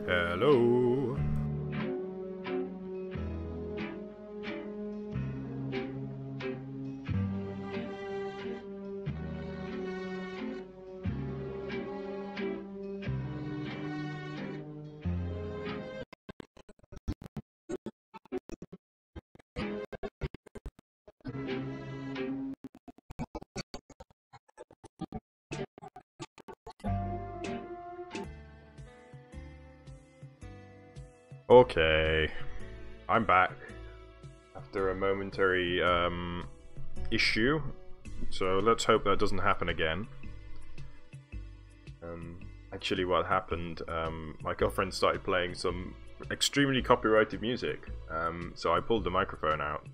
Hello. Okay, I'm back after a momentary issue, so let's hope that doesn't happen again. Actually what happened, my girlfriend started playing some extremely copyrighted music, so I pulled the microphone out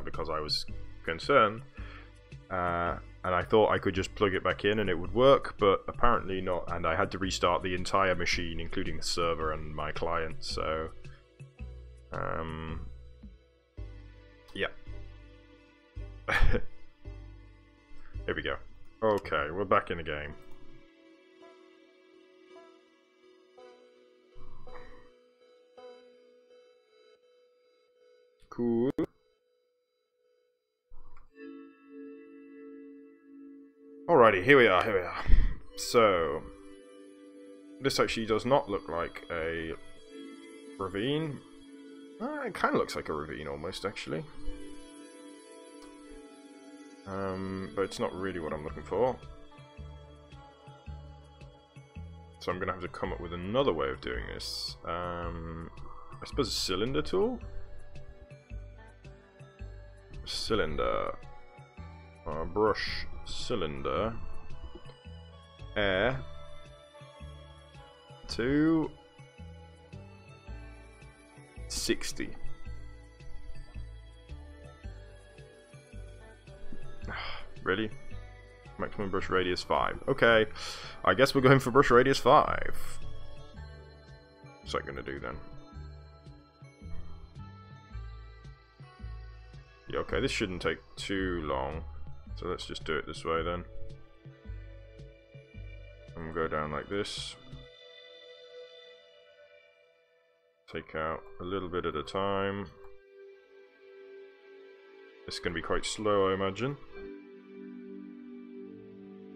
because I was concerned, and I thought I could just plug it back in and it would work, but apparently not, and I had to restart the entire machine, including the server and my client, so yeah. Here we go. Okay, we're back in the game. Cool. Alrighty, here we are. So, this actually does not look like a ravine. It kind of looks like a ravine almost, actually. But it's not really what I'm looking for. So I'm going to have to come up with another way of doing this. I suppose a cylinder tool? Cylinder. Brush cylinder. Air. To 60. Really? Maximum brush radius 5. Okay, I guess we're going for brush radius 5. What's that going to do then? Yeah, okay, this shouldn't take too long. So let's just do it this way then. And we'll go down like this. Take out a little bit at a time. It's going to be quite slow, I imagine.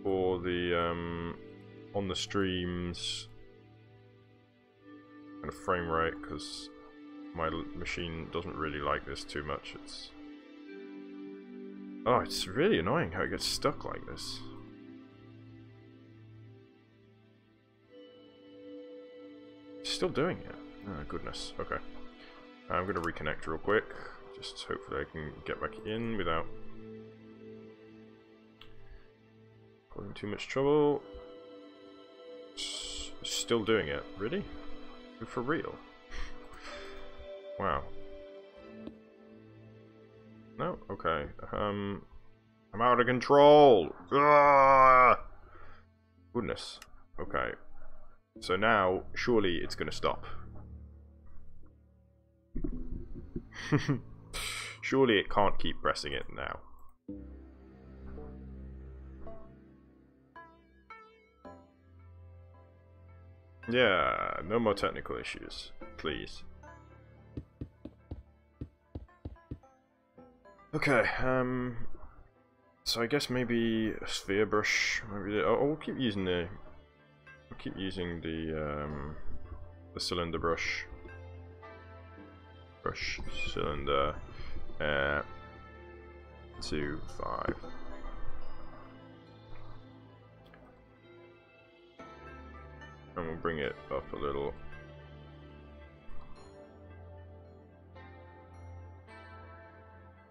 For the on the streams kind of frame rate, because my machine doesn't really like this too much. It's really annoying how it gets stuck like this. It's still doing it. Oh goodness. Okay, I'm gonna reconnect real quick. Just hopefully I can get back in without causing too much trouble. Still doing it. Really? For real? Wow. No? Okay. I'm out of control! Ah! Goodness. Okay. So now, surely it's gonna stop. Surely it can't keep pressing it now. Yeah, no more technical issues, please. Okay, So I guess maybe a sphere brush. Maybe I'll keep using the. I'll keep using the cylinder brush. Brush cylinder. 2, 5. And we'll bring it up a little.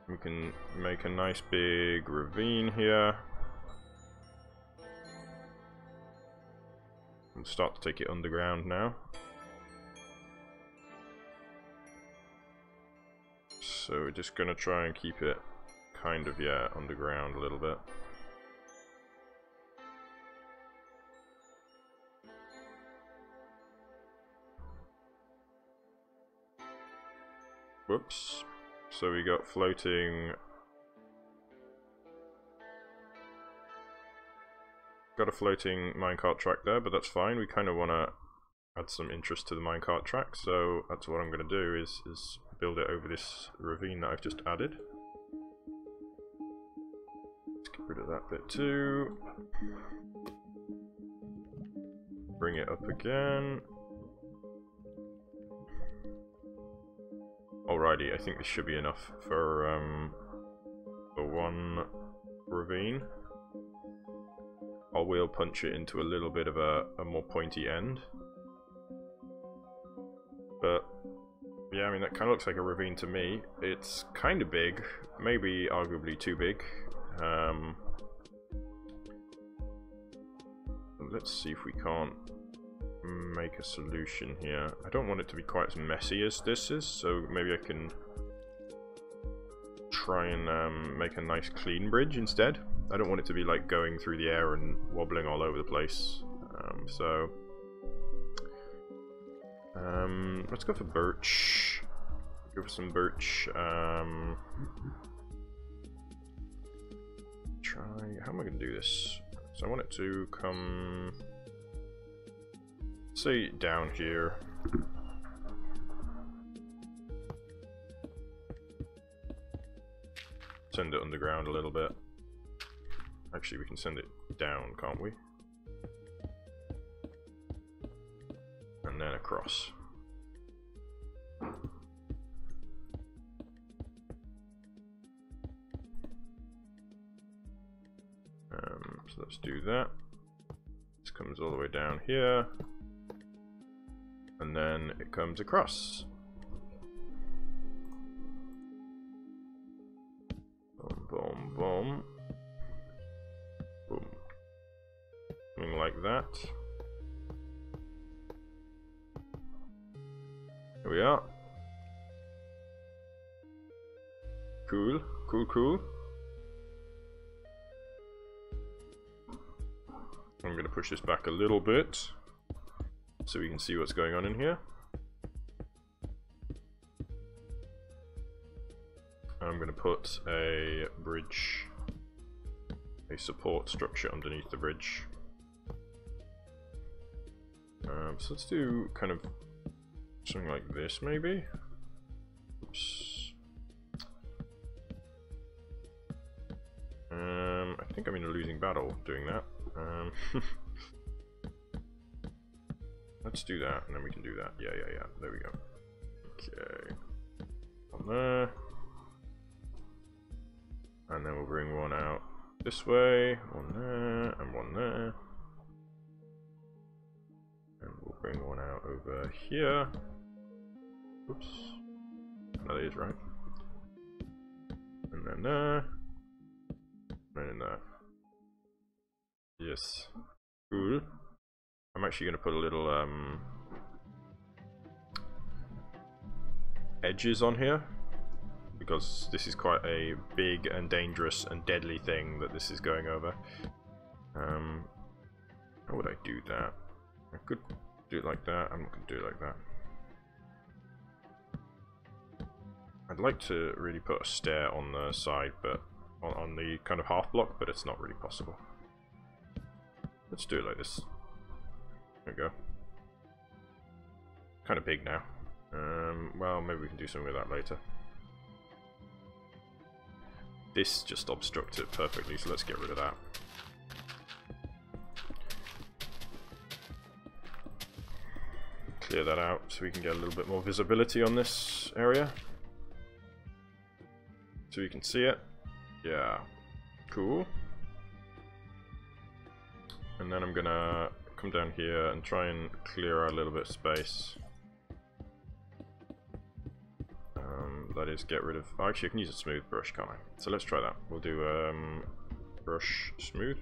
We can make a nice big ravine here. We'll start to take it underground now. So we're just gonna try and keep it kind of, yeah, underground a little bit. Whoops. So we got floating. Got a floating minecart track there, but that's fine. We kind of want to add some interest to the minecart track, so that's what I'm going to do is build it over this ravine that I've just added. Let's get rid of that bit too. Bring it up again. Alrighty, I think this should be enough for one ravine. I'll wheel punch it into a little bit of a more pointy end. But yeah, I mean, that kind of looks like a ravine to me. It's kind of big, maybe arguably too big. Let's see if we can't make a solution here. I don't want it to be quite as messy as this is, so maybe I can try and make a nice clean bridge instead. I don't want it to be like going through the air and wobbling all over the place. Let's go for birch. Go for some birch. How am I going to do this? So I want it to come, say, down here. Send it underground a little bit. Actually, we can send it down, can't we? And then across. So let's do that. This comes all the way down here. And then it comes across. Boom, boom, boom. Boom. Something like that. Here we are. Cool, cool, cool. I'm going to push this back a little bit so we can see what's going on in here. I'm going to put a bridge, a support structure underneath the bridge. So let's do kind of something like this, maybe. Oops. I think I'm in a losing battle doing that. Let's do that, and then we can do that. Yeah. There we go. Okay. On there. And then we'll bring one out this way, one there, and one there. And we'll bring one out over here. Oops. No, that is right. And then there. And then there. Yes. Cool. I'm actually going to put a little edges on here, because this is quite a big and dangerous and deadly thing that this is going over. How would I do that? I could do it like that. I'm not going to do it like that. I'd like to really put a stair on the side, but on the kind of half block, but it's not really possible. Let's do it like this. There we go. Kind of big now. Well, maybe we can do something with that later. this just obstructs it perfectly, so let's get rid of that. Clear that out so we can get a little bit more visibility on this area. So you can see it. Yeah, cool. And then I'm gonna come down here and try and clear out a little bit of space. That is, get rid of... Oh, actually, I can use a smooth brush, can't I? So let's try that. We'll do brush smooth.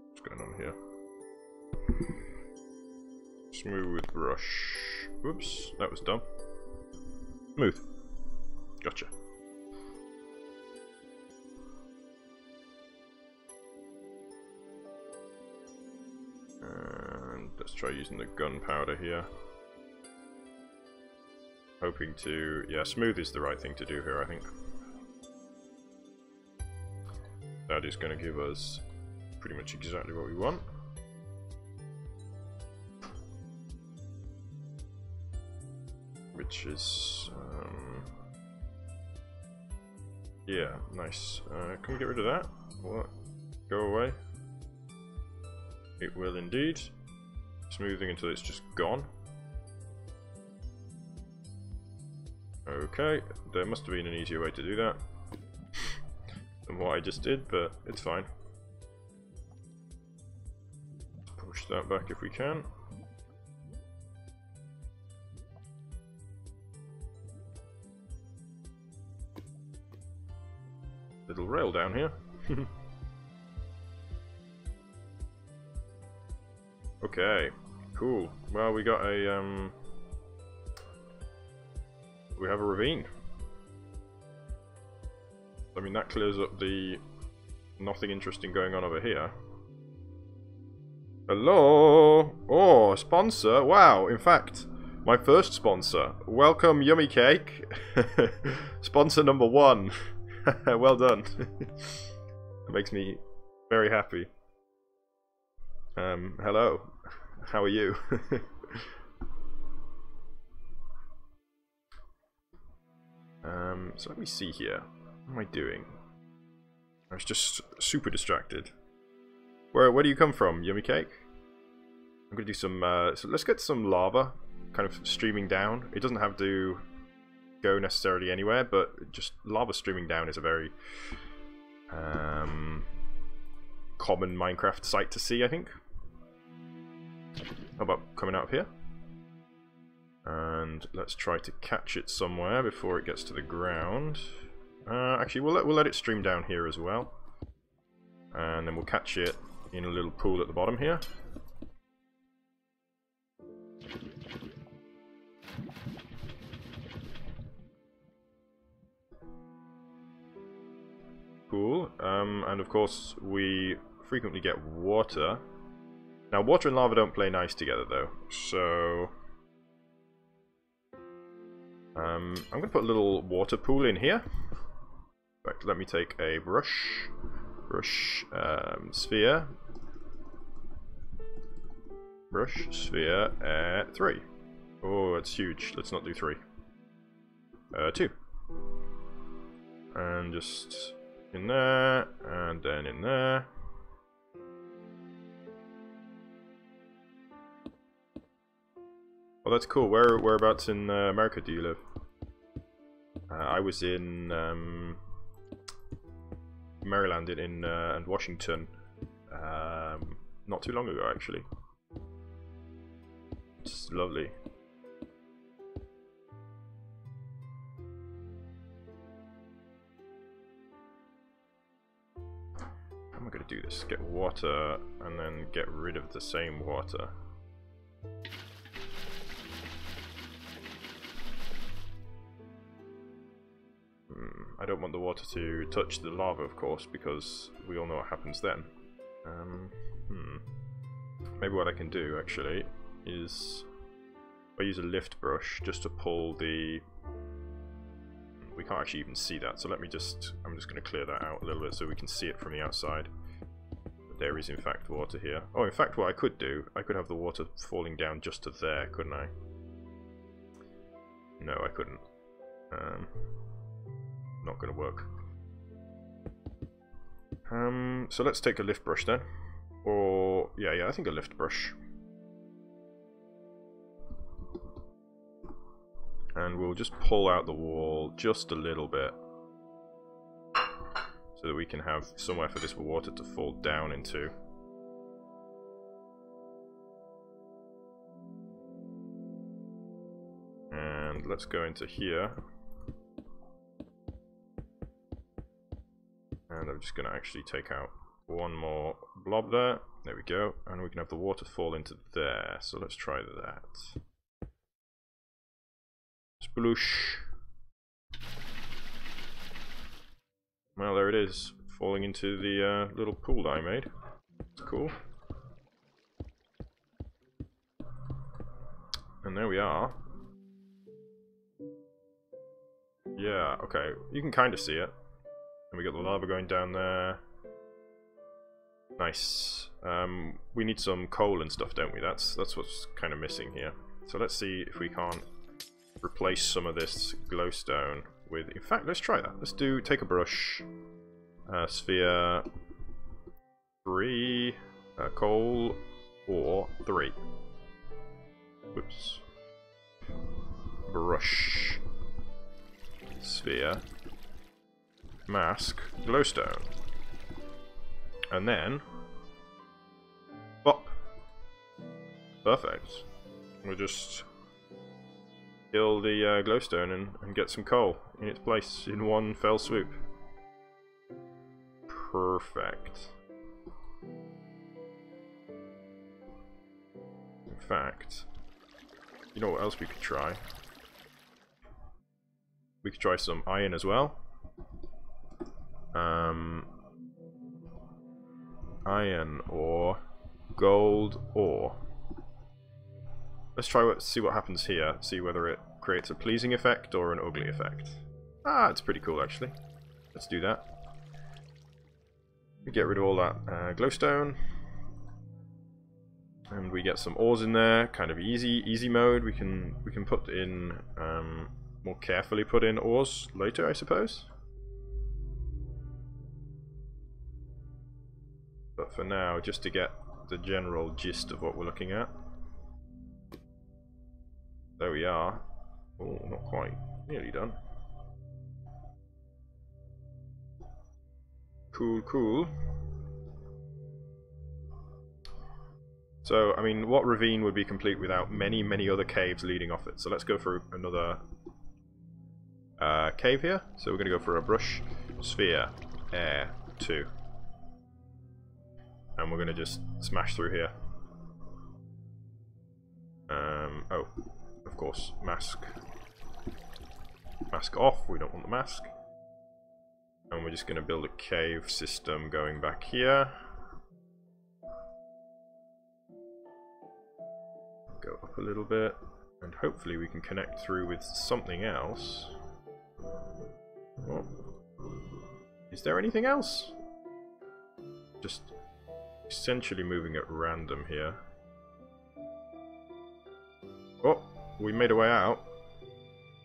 What's going on here? Smooth brush. Oops, that was dumb. Smooth. Gotcha. And let's try using the gunpowder here. Hoping to... yeah, smooth is the right thing to do here, I think. That is going to give us pretty much exactly what we want. Which is... yeah, nice. Can we get rid of that? What? Go away. It will indeed. Smoothing until it's just gone. Okay, there must have been an easier way to do that than what I just did, but it's fine. Push that back if we can. Little rail down here. Okay, cool. Well, we got a we have a ravine. I mean, that clears up the nothing interesting going on over here. Hello! Oh, a sponsor. Wow, in fact, my first sponsor. Welcome, Yummy Cake. Sponsor number 1. Well done. That makes me very happy. Hello. How are you? So let me see here. What am I doing? I was just super distracted. Where do you come from, Yummy Cake? I'm gonna do some, so let's get some lava kind of streaming down. It doesn't have to go necessarily anywhere, but just lava streaming down is a very common Minecraft sight to see, I think. How about coming out of here? And let's try to catch it somewhere before it gets to the ground. Actually, we'll let it stream down here as well. And then we'll catch it in a little pool at the bottom here. Cool. And of course, we frequently get water. Now, water and lava don't play nice together, though. So I'm going to put a little water pool in here. In fact, let me take a brush, sphere, 3. Oh, that's huge. Let's not do 3. 2. And just in there, and then in there. Oh, that's cool. Whereabouts in America do you live? I was in Maryland and Washington not too long ago, actually. It's lovely. How am I going to do this? Get water and then get rid of the same water. I don't want the water to touch the lava, of course, because we all know what happens then. Maybe what I can do, actually, is I use a lift brush just to pull the... We can't actually even see that, so let me just... I'm just going to clear that out a little bit so we can see it from the outside. there is in fact water here. Oh, in fact what I could do, I could have the water falling down just to there, couldn't I? No, I couldn't. Not gonna work. So let's take a lift brush then. Or, yeah, I think a lift brush. And we'll just pull out the wall just a little bit, so that we can have somewhere for this water to fall down into. And let's go into here. And I'm just going to actually take out one more blob there. There we go. And we can have the water fall into there. So let's try that. Sploosh. Well, there it is. Falling into the little pool that I made. It's cool. And there we are. Yeah, okay. You can kind of see it. And we got the lava going down there. Nice. We need some coal and stuff, don't we? That's what's kind of missing here. So let's see if we can't replace some of this glowstone with... In fact, let's try that. Let's take a brush, sphere, 3, coal, or 3. Whoops. Brush, sphere, mask, glowstone. And then... Bop! Perfect. We'll just kill the glowstone and get some coal in its place in one fell swoop. Perfect. In fact, you know what else we could try? We could try some iron as well. Iron ore, gold ore. Let's see what happens here. See whether it creates a pleasing effect or an ugly effect. Ah, it's pretty cool actually. Let's do that. We get rid of all that glowstone, and we get some ores in there. Kind of easy mode. We can put in more carefully put in ores later, I suppose. But for now, just to get the general gist of what we're looking at. There we are. Oh, not quite. Nearly done. Cool, cool. So, I mean, what ravine would be complete without many, many other caves leading off it? So let's go for another cave here. So we're going to go for a brush, sphere, air, 2. And we're going to just smash through here. Oh, of course, mask. Mask off, we don't want the mask. And we're just going to build a cave system going back here. Go up a little bit, and hopefully we can connect through with something else. Oh. Is there anything else? Just essentially moving at random here. Oh, we made a way out.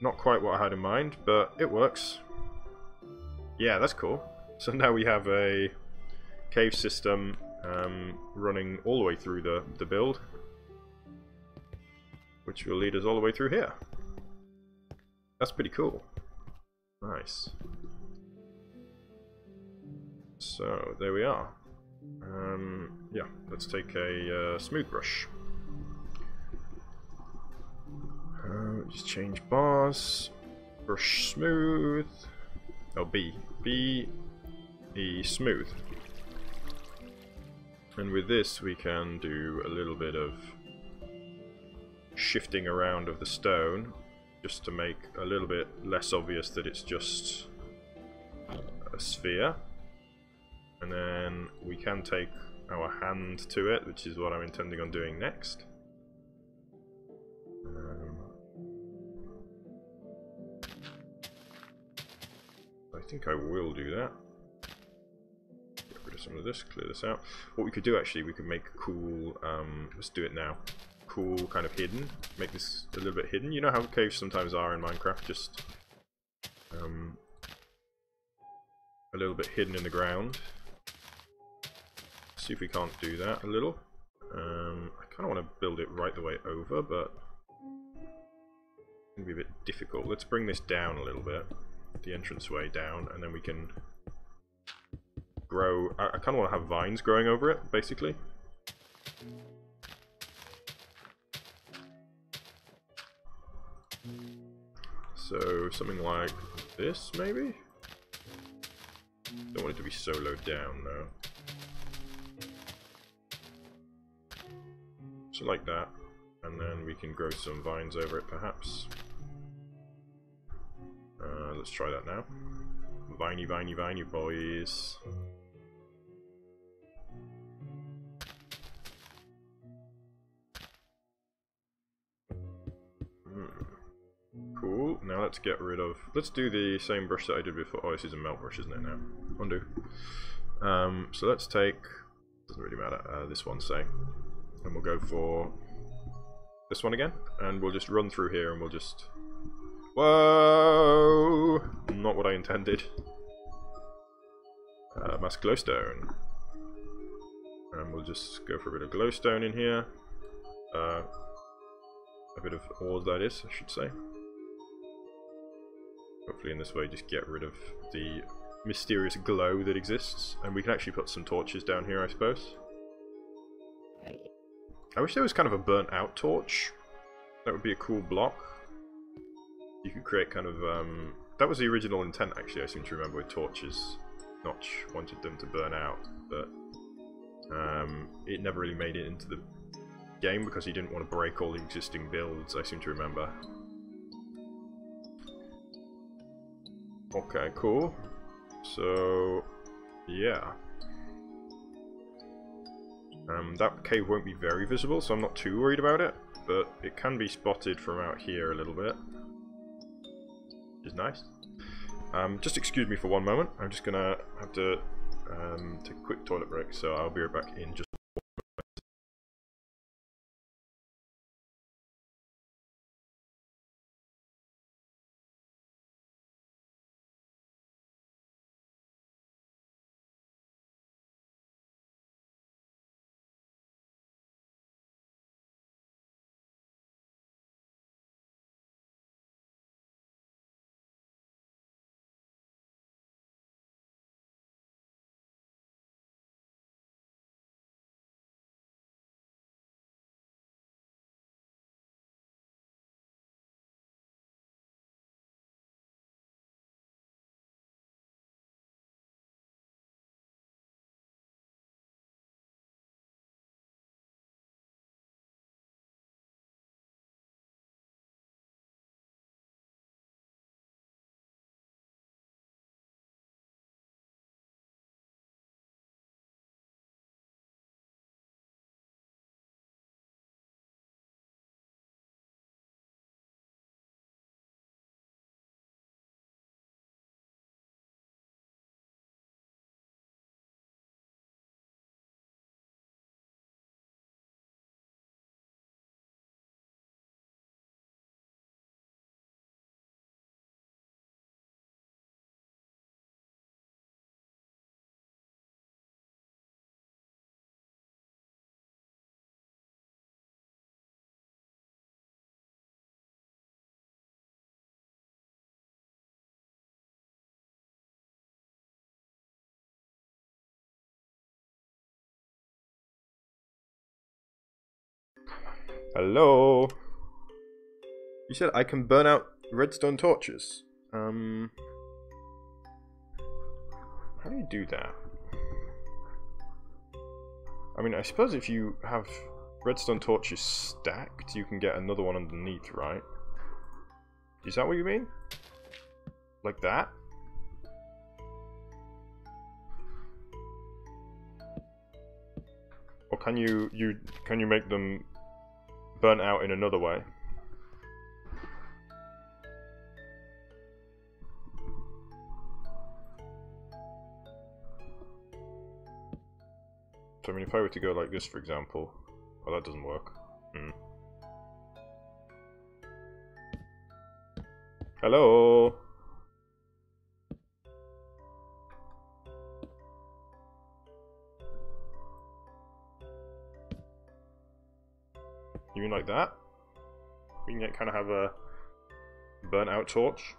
Not quite what I had in mind, but it works. Yeah, that's cool. So now we have a cave system running all the way through the build, which will lead us all the way through here. That's pretty cool. Nice. So there we are. Yeah, let's take a smooth brush. Just change bars. Brush smooth. Oh, B. E smooth. And with this we can do a little bit of shifting around of the stone, just to make a little bit less obvious that it's just a sphere. And then we can take our hand to it, which is what I'm intending on doing next. I think I will do that. Get rid of some of this, clear this out. What we could do actually, we could make cool, let's do it now. Cool, kind of hidden. Make this a little bit hidden. You know how caves sometimes are in Minecraft, just a little bit hidden in the ground. See if we can't do that a little. I kind of want to build it right the way over, but it's going to be a bit difficult. Let's bring this down a little bit, the entranceway down, and then we can grow. I kind of want to have vines growing over it, basically. So something like this, maybe? Don't want it to be so low down, though. So like that, and then we can grow some vines over it, perhaps. Let's try that now. Viney, viney, viney, boys. Cool. Now let's get rid of. Let's do the same brush that I did before. Oh, this is a melt brush, isn't it? Now undo. So let's take. Doesn't really matter. This one, say, and we'll go for this one again, and we'll just run through here, and we'll just. Whoa! Not what I intended. Mass glowstone. And we'll just go for a bit of glowstone in here. A bit of ore, that is, I should say. Hopefully in this way just get rid of the mysterious glow that exists. And we can actually put some torches down here, I suppose. I wish there was kind of a burnt out torch. That would be a cool block. You could create kind of, that was the original intent actually, I seem to remember, with torches. Notch wanted them to burn out, but it never really made it into the game because he didn't want to break all the existing builds, I seem to remember. Okay, cool. So, yeah. That cave won't be very visible, so I'm not too worried about it, but it can be spotted from out here a little bit. Which is nice. Just excuse me for one moment. I'm just gonna have to take a quick toilet break, so I'll be right back in just. Hello? You said I can burn out redstone torches. How do you do that? I mean, I suppose if you have redstone torches stacked, you can get another one underneath, right? Is that what you mean? Like that? Or can you make them burnt out in another way? So I mean, if I were to go like this, for example, well, that doesn't work. Hello. You mean like that? We can kind of have a burnt out torch.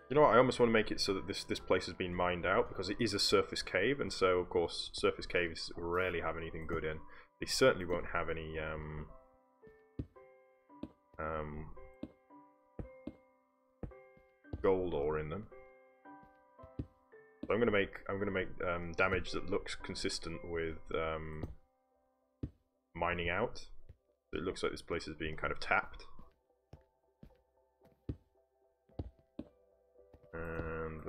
You know what, I almost want to make it so that this place has been mined out, because it is a surface cave, and so, of course, surface caves rarely have anything good in. They certainly won't have any, gold ore in them. So I'm gonna make damage that looks consistent with mining out. So it looks like this place is being kind of tapped. And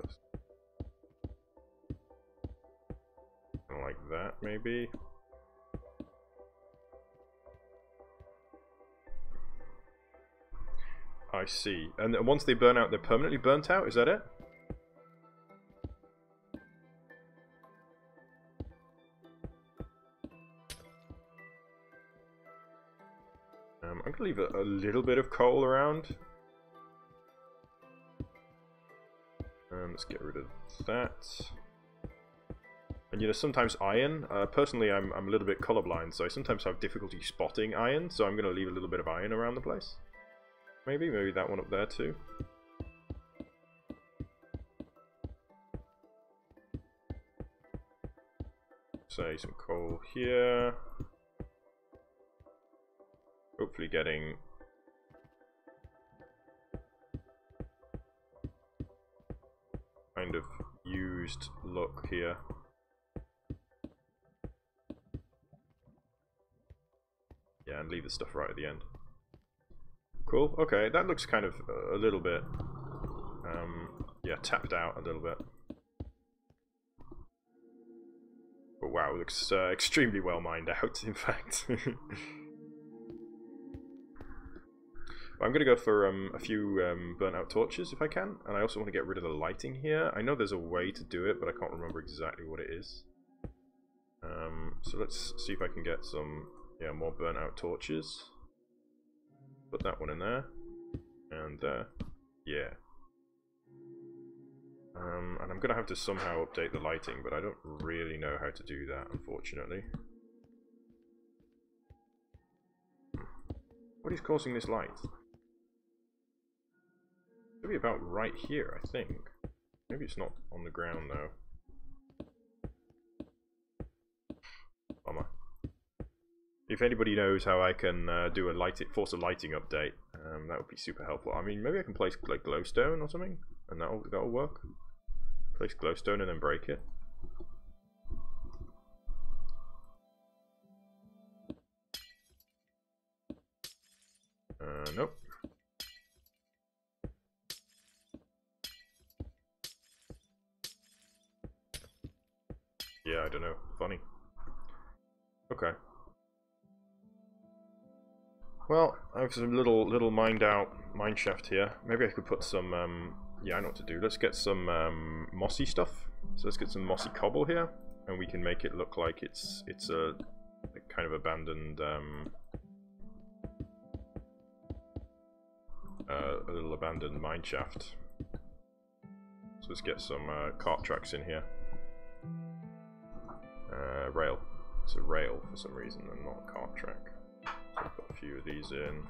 like that, maybe. I see. And once they burn out, they're permanently burnt out? Is that it? I'm going to leave a little bit of coal around. Let's get rid of that. And you know, sometimes iron, personally I'm a little bit colorblind, so I sometimes have difficulty spotting iron, so I'm going to leave a little bit of iron around the place. Maybe that one up there too. Say some coal here. Hopefully getting kind of used look here. Yeah, and leave the stuff right at the end. Cool, okay, that looks kind of a little bit, yeah, tapped out a little bit. But wow, it looks extremely well mined out, in fact. I'm going to go for a few burnt out torches if I can, and I also want to get rid of the lighting here. I know there's a way to do it, but I can't remember exactly what it is. So let's see if I can get some, yeah, more burnt out torches. Put that one in there, and yeah. And I'm going to have to somehow update the lighting, but I don't really know how to do that, unfortunately. What is causing this light? Maybe about right here, I think. Maybe it's not on the ground, though. Bummer. If anybody knows how I can do force a lighting update, that would be super helpful. I mean, maybe I can place like glowstone or something, and that'll work. Place glowstone and then break it. Nope. Yeah, I don't know. Funny. Okay. Well, I have some little mined out mine shaft here. Maybe I could put some yeah, I know what to do. Let's get some mossy stuff. So let's get some mossy cobble here, and we can make it look like it's a kind of abandoned a little abandoned mine shaft. So let's get some cart tracks in here. Rail. It's a rail for some reason and not a cart track. So I'll put a few of these in.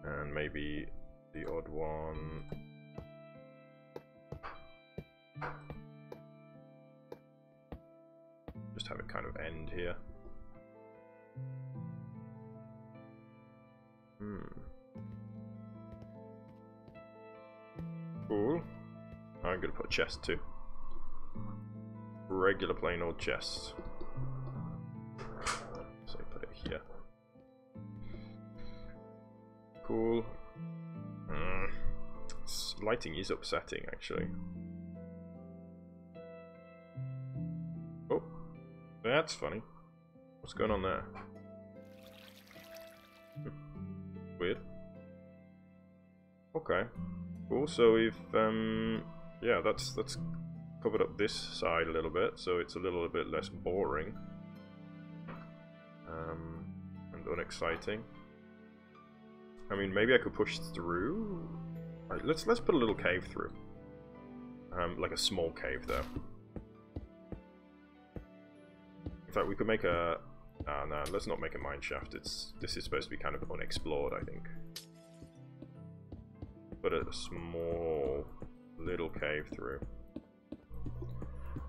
And maybe the odd one. Just have it kind of end here. Cool. I'm gonna put a chest too. Regular plain old chest. So I put it here. Cool. Lighting is upsetting, actually. That's funny. What's going on there? Weird. Okay. Cool. So we've yeah, that's covered up this side a little bit, so it's a little bit less boring and unexciting. I mean, maybe I could push through. Right, let's put a little cave through. Like a small cave, though. In fact, we could make a. No, let's not make a mine shaft. This is supposed to be kind of unexplored, I think. Put a small little cave through.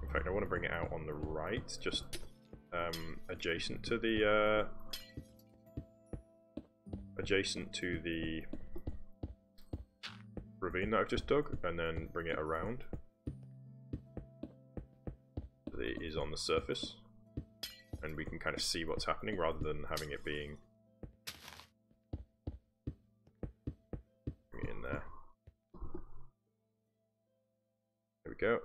In fact, I want to bring it out on the right, just adjacent to the ravine that I've just dug, and then bring it around. So that it is on the surface, and we can kind of see what's happening rather than having it being in there. There we go.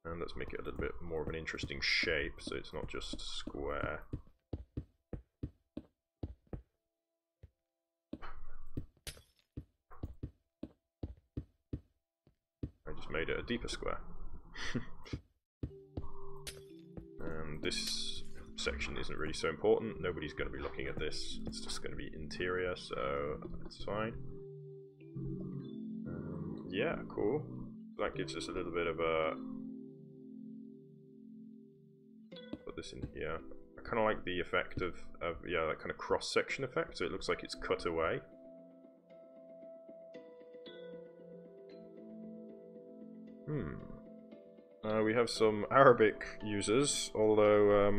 And let's make it a little bit more of an interesting shape, so it's not just square. I just made it a deeper square. And this section isn't really so important. Nobody's going to be looking at this. It's just going to be interior, so that's fine. Yeah, cool. That gives us a little bit of a... Put this in here. I kind of like the effect of yeah, that kind of cross-section effect, so it looks like it's cut away. We have some Arabic users, although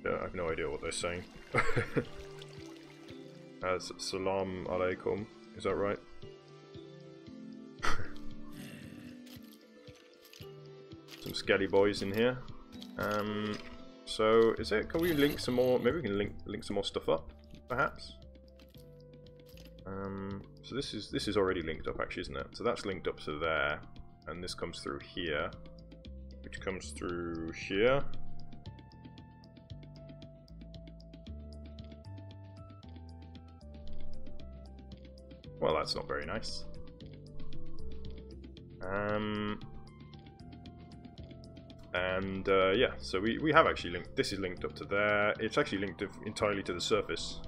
yeah, I have no idea what they're saying. As Salam Alaikum, is that right? Some skelly boys in here. So is it? Can we link some more? Maybe we can link some more stuff up, perhaps. So this is already linked up, actually, isn't it? So that's linked up to there, and this comes through here, which comes through here. Well, that's not very nice. Yeah, so we have actually linked. This is linked up to there. It's actually linked entirely to the surface.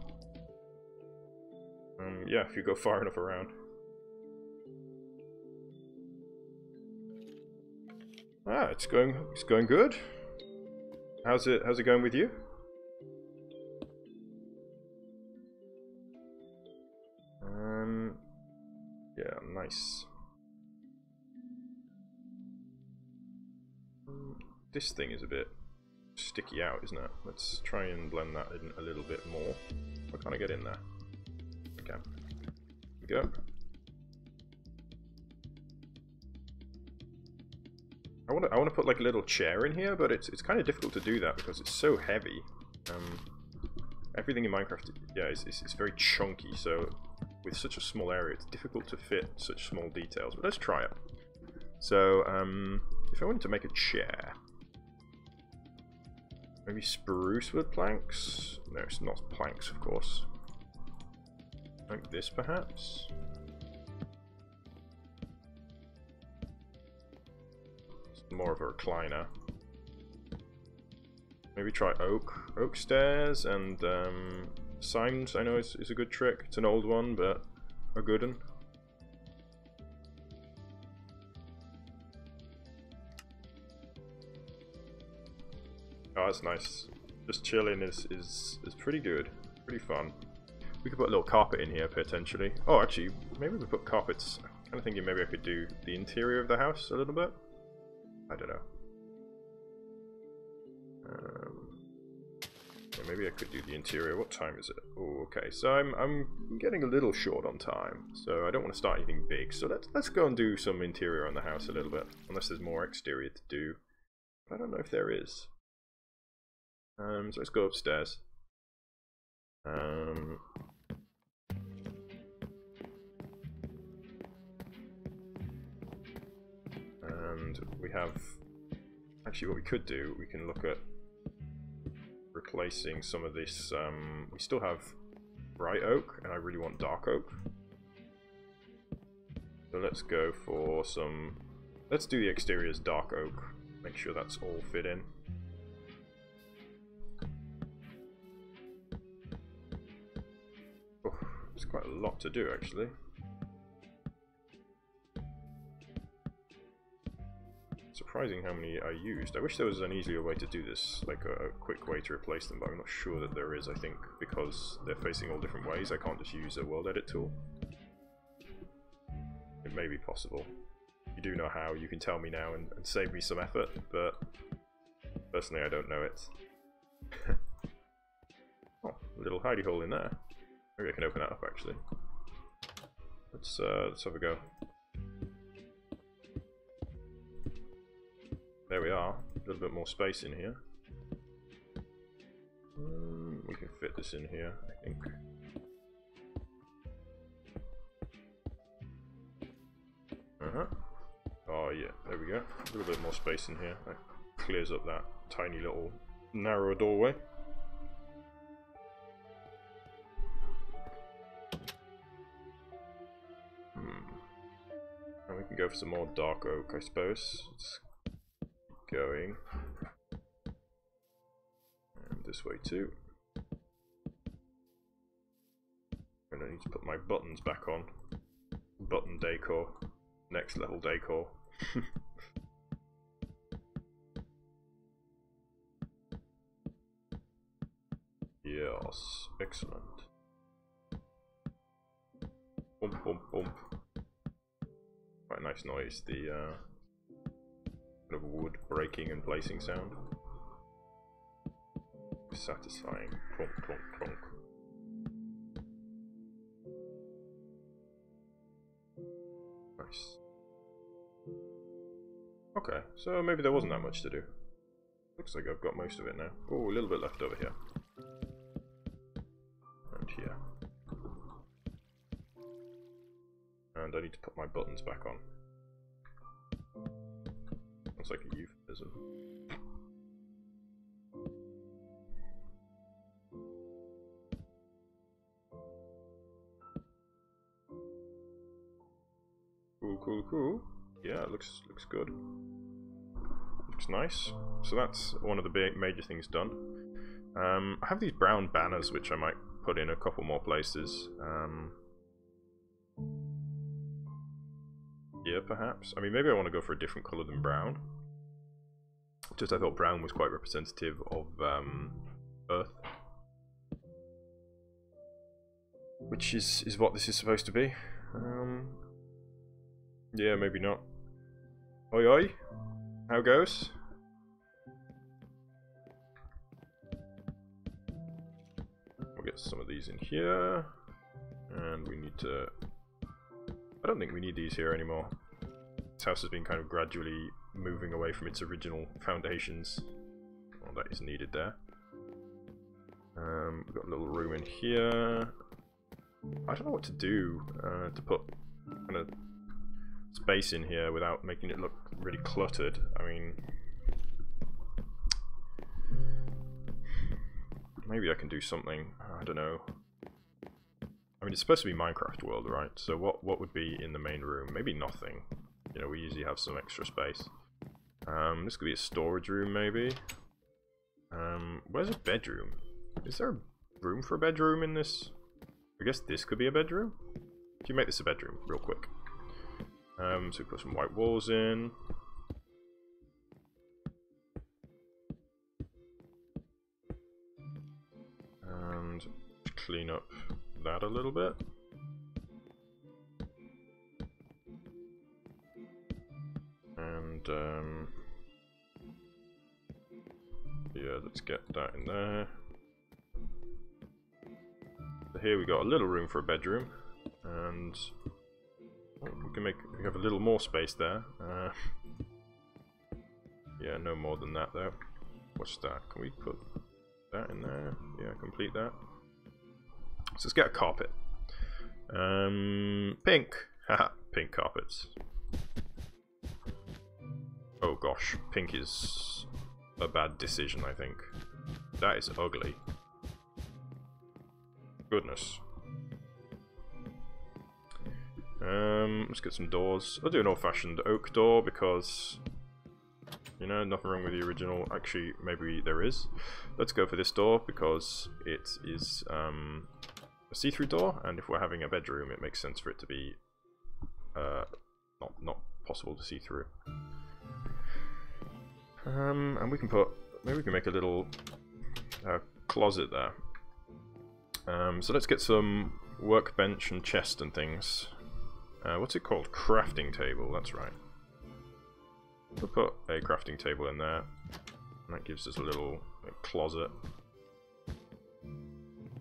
Yeah, if you go far enough around. Ah, it's going good. How's it going with you? Yeah, nice. This thing is a bit sticky out, isn't it? Let's try and blend that in a little bit more. Why can't I get in there? Okay. There we go. I want to put like a little chair in here, but it's kind of difficult to do that because it's so heavy. Everything in Minecraft, yeah, is very chunky. So with such a small area, it's difficult to fit such small details. But let's try it. So if I wanted to make a chair, maybe spruce wood planks. No, it's not planks, of course. Like this, perhaps. More of a recliner. Maybe try oak stairs, and Sims I know is a good trick. It's an old one, but a good one. Oh, that's nice. Just chilling is pretty good. Pretty fun. We could put a little carpet in here potentially. Oh, actually, maybe we could put carpets. I'm kind of thinking maybe I could do the interior of the house a little bit. I don't know. Yeah, maybe I could do the interior. What time is it? Oh, okay. So I'm getting a little short on time, so I don't want to start anything big. So let's go and do some interior on the house a little bit, unless there's more exterior to do. I don't know if there is. So let's go upstairs. And we have. Actually, what we could do, we can look at replacing some of this. We still have bright oak, and I really want dark oak. So let's go for some. Let's do the exterior as dark oak. Make sure that's all fit in. Oh, it's quite a lot to do, actually. Surprising how many I used. I wish there was an easier way to do this, like a quick way to replace them, but I'm not sure that there is. I think because they're facing all different ways, I can't just use a world edit tool. It may be possible. If you do know how, you can tell me now and save me some effort, but personally I don't know it. Oh, a little hidey hole in there. Maybe I can open that up actually. Let's have a go. There we are, a little bit more space in here. We can fit this in here, I think. Oh yeah, there we go. A little bit more space in here. That clears up that tiny little narrow doorway. And we can go for some more dark oak, I suppose. Let's keep going. And this way too. And I need to put my buttons back on. Button decor. Next level decor. Yes, excellent. Bump, bump, bump. Quite a nice noise, the kind of wood breaking and placing sound. Satisfying. Clonk, clonk, clonk. Nice. Okay, so maybe there wasn't that much to do. Looks like I've got most of it now. Oh, a little bit left over here. And here. And I need to put my buttons back on. Sounds like a euphemism. Cool, cool, cool. Yeah, it looks good. Looks nice. So that's one of the big major things done. I have these brown banners which I might put in a couple more places. Yeah, perhaps. I mean, maybe I want to go for a different colour than brown. Just I thought brown was quite representative of Earth. Which is what this is supposed to be. Yeah, maybe not. Oi oi! How goes? We'll get some of these in here. And we need to... I don't think we need these here anymore. This house has been kind of gradually moving away from its original foundations. Well, that is needed there. We've got a little room in here. I don't know what to do to put kind of space in here without making it look really cluttered. I mean, maybe I can do something. I don't know. I mean, it's supposed to be Minecraft world, right? So what would be in the main room? Maybe nothing. You know, we usually have some extra space. This could be a storage room, maybe. Where's a bedroom? Is there a room for a bedroom in this? I guess this could be a bedroom. Can you make this a bedroom, real quick? So we put some white walls in. And clean up that a little bit. And yeah, let's get that in there. So here we got a little room for a bedroom, and we have a little more space there. Yeah, no more than that though. What's that? Can we put that in there? Yeah, complete that. So let's get a carpet. Pink. Haha, pink carpets. Oh gosh, pink is a bad decision, I think. That is ugly. Goodness. Let's get some doors. I'll do an old-fashioned oak door because, you know, nothing wrong with the original. Actually, maybe there is. Let's go for this door because it is a see-through door, and if we're having a bedroom, it makes sense for it to be not possible to see through. And we can put, maybe we can make a little closet there. So let's get some workbench and chest and things. What's it called? Crafting table, that's right. We'll put a crafting table in there. And that gives us a little closet.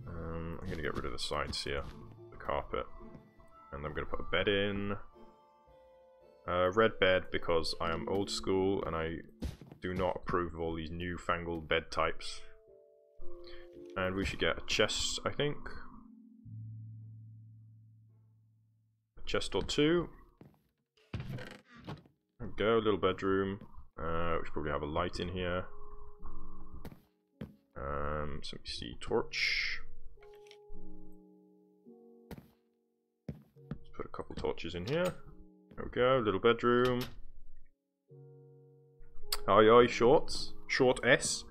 I'm going to get rid of the sides here, the carpet. And I'm going to put a bed in. Red bed because I am old school and I do not approve of all these newfangled bed types. And we should get a chest, I think. A chest or two. There we go, little bedroom. We should probably have a light in here. So we see torch. Let's put a couple torches in here. There we go, little bedroom. Aye aye, shorts. Short S.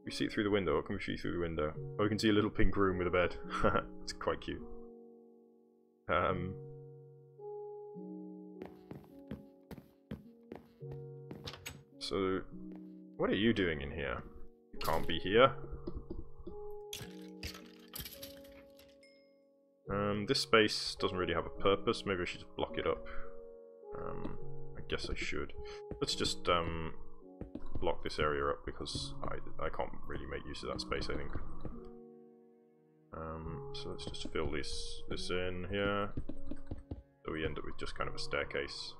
We see it through the window. What can we see through the window? Oh, we can see a little pink room with a bed. It's quite cute. So, what are you doing in here? You can't be here. This space doesn't really have a purpose. Maybe I should just block it up. I guess I should. Let's just block this area up because I can't really make use of that space, I think. So let's just fill this in here. So we end up with just kind of a staircase.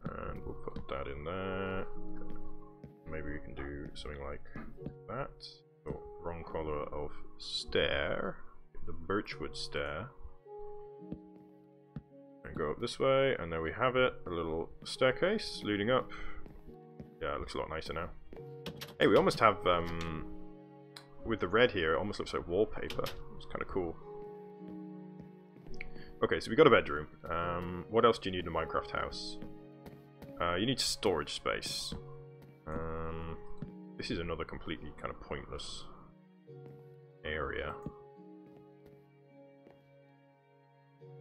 And we'll put that in there. Maybe we can do something like that. Oh, wrong color of stair. The birchwood stair. And go up this way, and there we have it. A little staircase leading up. Yeah, it looks a lot nicer now. Hey, we almost have, with the red here, it almost looks like wallpaper. It's kind of cool. Okay, so we got a bedroom. What else do you need in a Minecraft house? You need storage space. This is another completely kind of pointless area.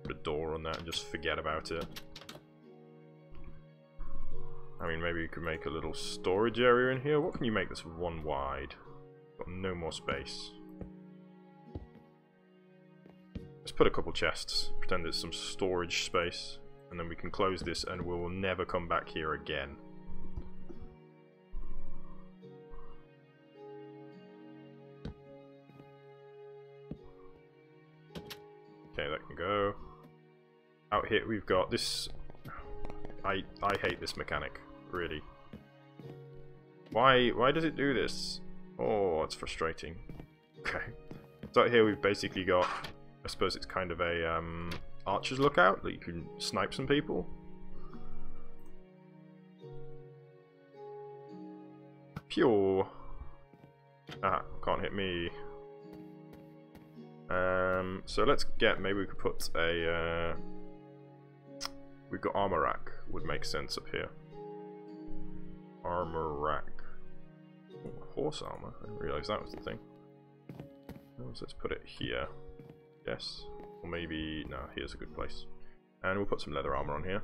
Put a door on that and just forget about it. I mean, maybe you could make a little storage area in here. What can you make that's one wide? Got no more space. Let's put a couple chests. Pretend there's some storage space. And then we can close this and we will never come back here again. Okay, that can go. Out here we've got this. I hate this mechanic, really. Why does it do this? Oh, it's frustrating. Okay. So out here we've basically got, I suppose it's kind of a archer's lookout that you can snipe some people. Pure. Ah, can't hit me. So let's get, maybe we could put a, we've got armor rack, would make sense up here. Armor rack. Oh, horse armor, I didn't realise that was the thing. So let's put it here. Yes. Or maybe, no, here's a good place. And we'll put some leather armor on here.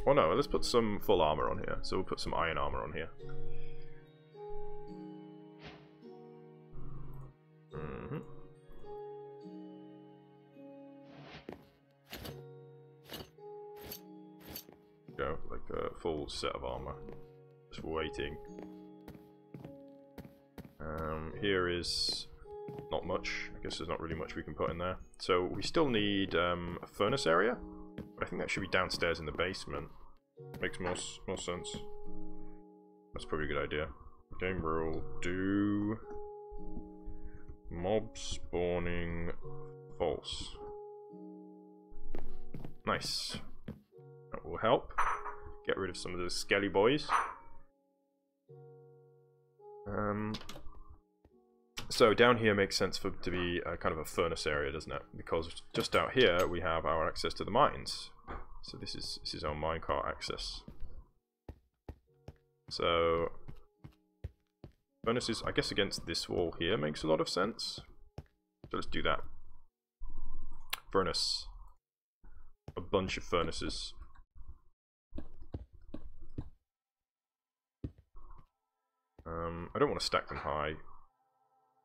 Oh no, let's put some full armor on here. So we'll put some iron armor on here. Go, like a full set of armor. Just waiting. Here is not much. I guess there's not really much we can put in there. So we still need a furnace area. But I think that should be downstairs in the basement. Makes more sense. That's probably a good idea. Game rule, do mob spawning false. Nice. That will help. Get rid of some of those skelly boys. So down here makes sense for to be kind of a furnace area, doesn't it? Because just out here we have our access to the mines. So this is our minecart access. So furnaces, I guess, against this wall here makes a lot of sense. So let's do that. Furnace. A bunch of furnaces. I don't want to stack them high.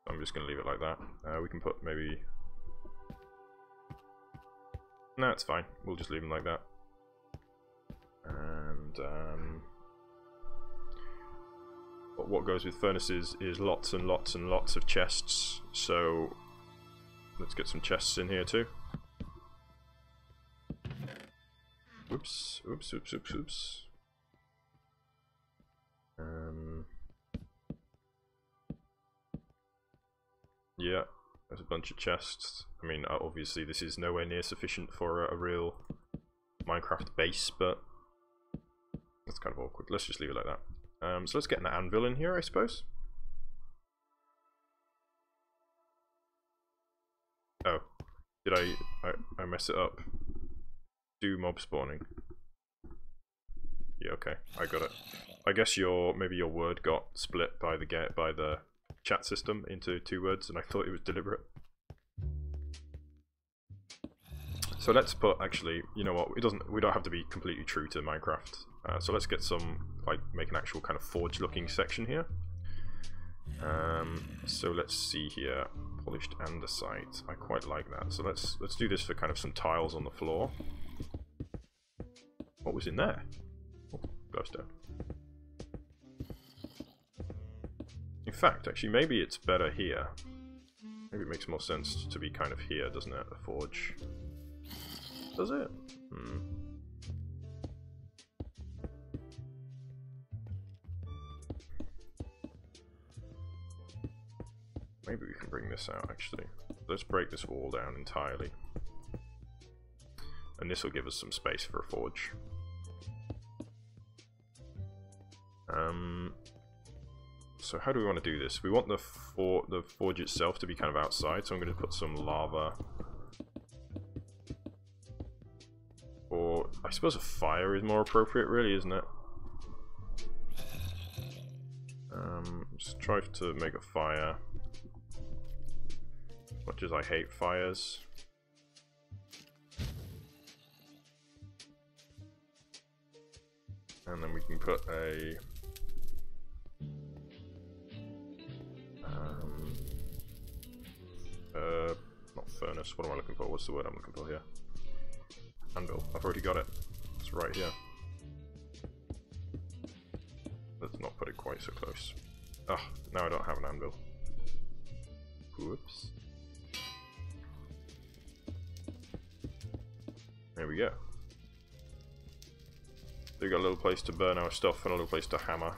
I'm just going to leave it like that. We can put maybe... No, it's fine. We'll just leave them like that. And but what goes with furnaces is lots and lots and lots of chests. So let's get some chests in here too. Oops, oops, oops, oops, oops. Yeah, there's a bunch of chests. I mean, obviously this is nowhere near sufficient for a real Minecraft base, but that's kind of awkward. Let's just leave it like that. So let's get an anvil in here, I suppose. Oh, did I mess it up? Do mob spawning. Yeah, okay, I got it. I guess maybe your word got split by the chat system into 2 words, and I thought it was deliberate. So let's put, actually, you know what? We don't have to be completely true to Minecraft. So let's get some, like, make an actual kind of forge-looking section here. So let's see here, polished andesite. I quite like that. So let's do this for kind of some tiles on the floor. What was in there? Oh, glowstone. In fact, actually, maybe it's better here. Maybe it makes more sense to be kind of here, doesn't it? A forge. Does it? Maybe we can bring this out, actually. Let's break this wall down entirely. And this will give us some space for a forge. So how do we want to do this? We want the forge itself to be kind of outside, so I'm going to put some lava. Or I suppose a fire is more appropriate, really, isn't it? Just try to make a fire. As much as I hate fires. And then we can put a... not furnace, what am I looking for? What's the word I'm looking for here? Anvil. I've already got it. It's right here. Let's not put it quite so close. Ah, now I don't have an anvil. Whoops. There we go. So we got a little place to burn our stuff and a little place to hammer.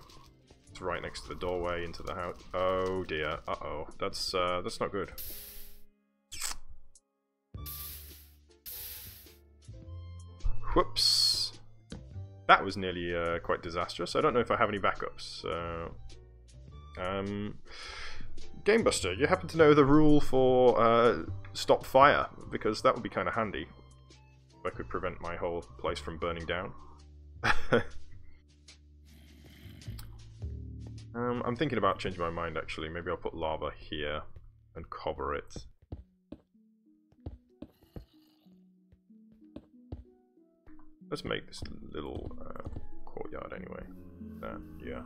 It's right next to the doorway into the house. Oh dear. Uh-oh. That's not good. Whoops. That was nearly quite disastrous. I don't know if I have any backups. Gamebuster, you happen to know the rule for stop fire? Because that would be kind of handy. If I could prevent my whole place from burning down. I'm thinking about changing my mind, actually. Maybe I'll put lava here and cover it. Let's make this little courtyard anyway. Yeah.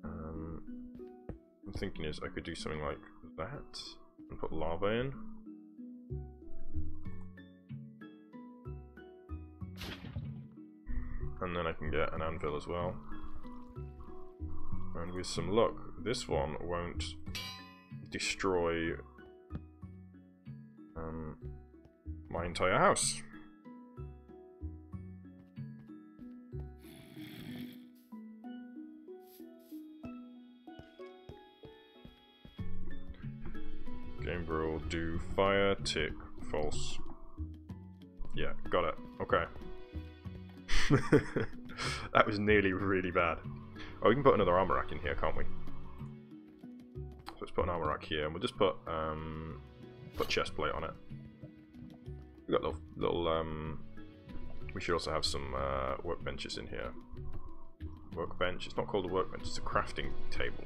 I'm thinking is I could do something like that and put lava in. And then I can get an anvil as well. And with some luck, this one won't destroy my entire house. Ymgarl, do fire, tick, false. Yeah, got it. Okay. That was nearly really bad. Oh, we can put another armor rack in here, can't we? So let's put an armor rack here, and we'll just put chest plate on it. We've got little we should also have some workbenches in here. Workbench. It's not called a workbench. It's a crafting table.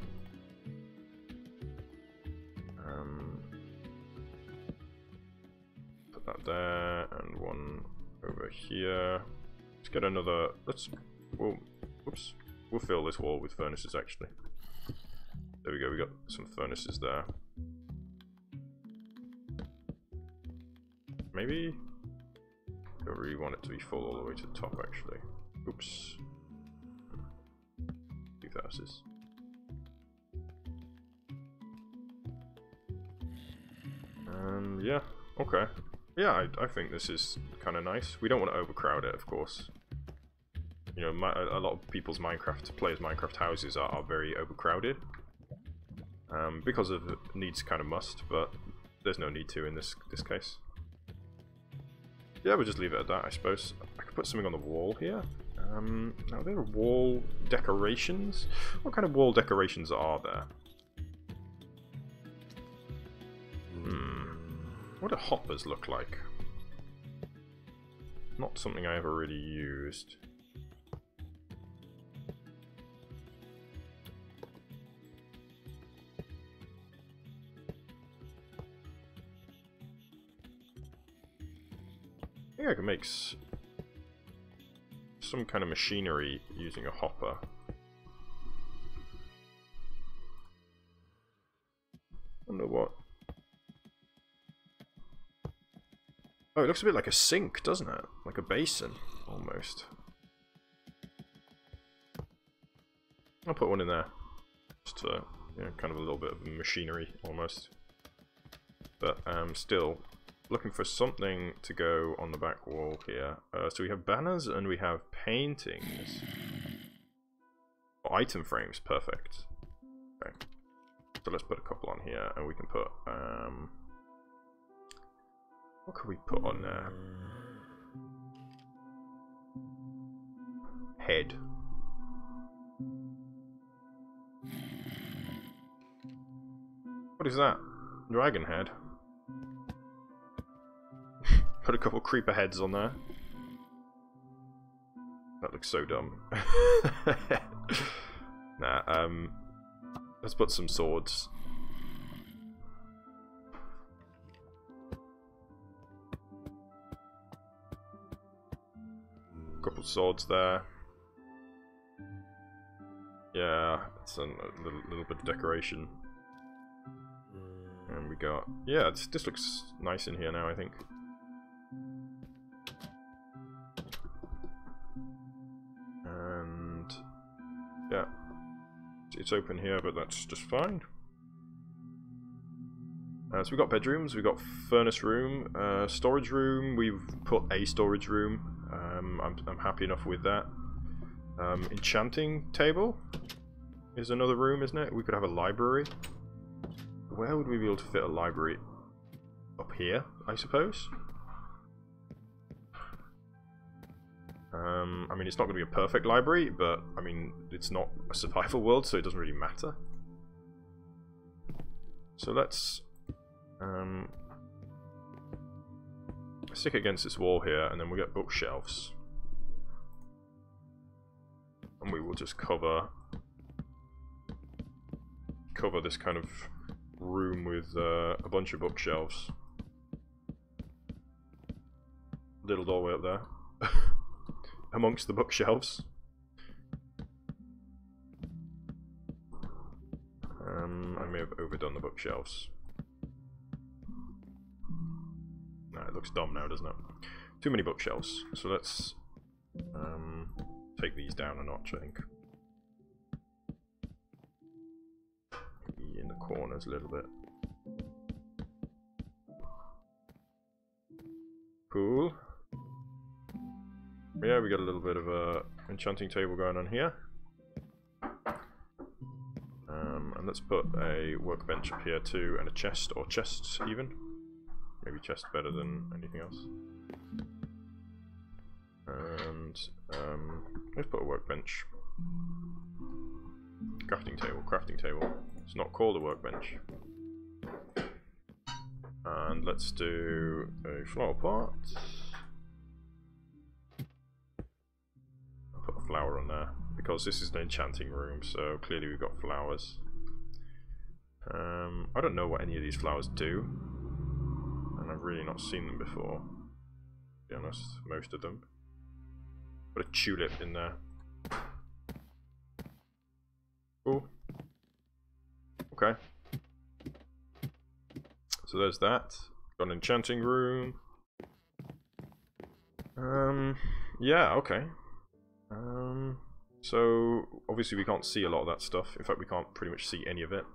Put that there, and one over here. Let's get another. Whoops. We'll fill this wall with furnaces. Actually, there we go. We got some furnaces there. Maybe. I don't really want it to be full all the way to the top. Actually, oops. 2 furnaces. Yeah, okay. Yeah, I think this is kind of nice. We don't want to overcrowd it, of course. You know, a lot of people's players' Minecraft houses are very overcrowded. Because of needs kind of must, but there's no need to in this case. Yeah, we'll just leave it at that, I suppose. I could put something on the wall here. Are there wall decorations? What kind of wall decorations are there? What do hoppers look like? Not something I ever really used. I think I can make some kind of machinery using a hopper. Wonder what. Oh, it looks a bit like a sink, doesn't it? Like a basin, almost. I'll put one in there. Just for, you know, kind of a little bit of machinery, almost. But, still, looking for something to go on the back wall here. So we have banners and we have paintings. Oh, item frames, perfect. Okay. So let's put a couple on here, and we can put, what could we put on there? Head. What is that? Dragon head. Put a couple creeper heads on there. That looks so dumb. Nah, let's put some swords. Couple swords there. Yeah, it's a little bit of decoration. And we got... yeah, this looks nice in here now, I think. And... yeah. It's open here, but that's just fine. So we've got bedrooms, we've got furnace room, storage room, we've put a storage room. I'm happy enough with that. Enchanting table is another room, isn't it? We could have a library. Where would we be able to fit a library? Up here, I suppose? I mean, it's not going to be a perfect library, but, I mean, it's not a survival world, so it doesn't really matter. So let's stick it against this wall here, and then we'll get bookshelves. And we will just cover this kind of room with a bunch of bookshelves. Little doorway up there. Amongst the bookshelves. I may have overdone the bookshelves. No, it looks dumb now, doesn't it? Too many bookshelves. So let's take these down a notch, I think. Maybe in the corners a little bit. Cool. Yeah, we got a little bit of a enchanting table going on here. And let's put a workbench up here too, and a chest, or chests even. Maybe chest better than anything else. And let's put a workbench. Crafting table, crafting table. It's not called a workbench. And let's do a flower pot. I'll put a flower on there, because this is an enchanting room, so clearly we've got flowers. I don't know what any of these flowers do, and I've really not seen them before, to be honest, most of them. Put a tulip in there. Cool. Okay. So there's that. Got an enchanting room. Yeah, okay. So obviously we can't see a lot of that stuff. In fact, we can't pretty much see any of it.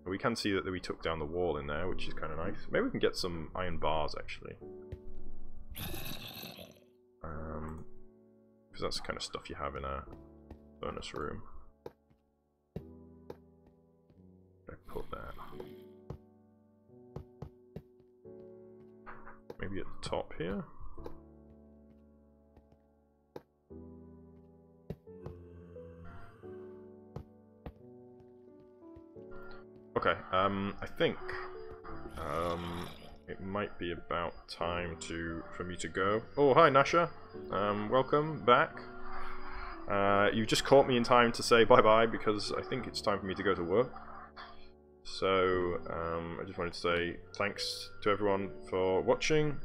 But we can see that we took down the wall in there, which is kind of nice. Maybe we can get some iron bars actually. Because that's the kind of stuff you have in a furnace room. I put that. Maybe at the top here. Okay, I think it might be about time for me to go. Oh, hi Nasha. Welcome back. You just caught me in time to say bye-bye because I think it's time for me to go to work. So, I just wanted to say thanks to everyone for watching.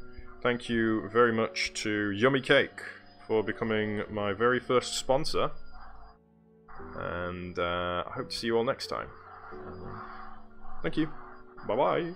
Thank you very much to Yummy Cake for becoming my very first sponsor. And I hope to see you all next time. Thank you. Bye-bye.